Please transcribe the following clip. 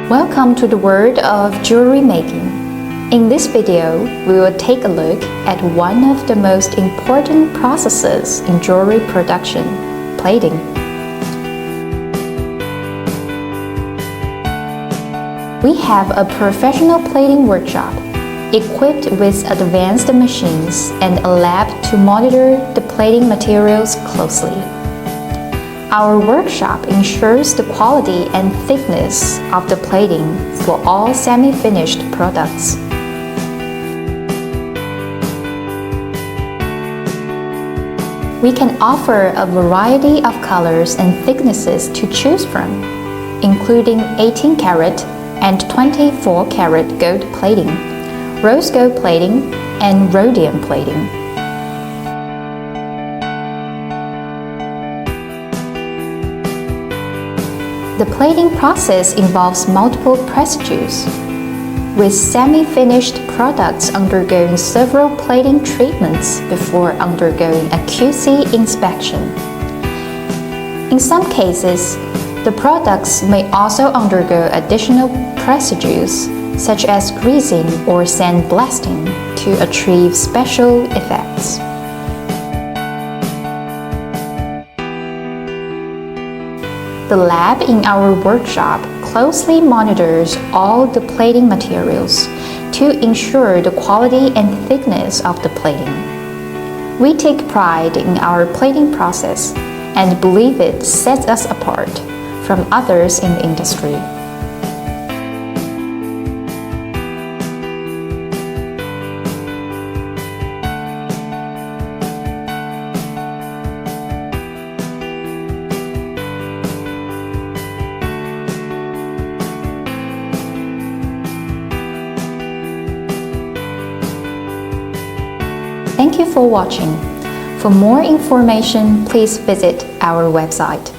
Welcome to the world of jewelry making. In this video, we will take a look at one of the most important processes in jewelry production, plating. We have a professional plating workshop equipped with advanced machines and a lab to monitor the plating materials closely. Our workshop ensures the quality and thickness of the plating for all semi-finished products. We can offer a variety of colors and thicknesses to choose from, including 18 karat and 24 karat gold plating, rose gold plating, and rhodium plating. The plating process involves multiple procedures, with semi-finished products undergoing several plating treatments before undergoing a QC inspection. In some cases, the products may also undergo additional procedures, such as greasing or sandblasting, to achieve special effects. The lab in our workshop closely monitors all the plating materials to ensure the quality and thickness of the plating. We take pride in our plating process and believe it sets us apart from others in the industry. Thank you for watching. For more information, please visit our website.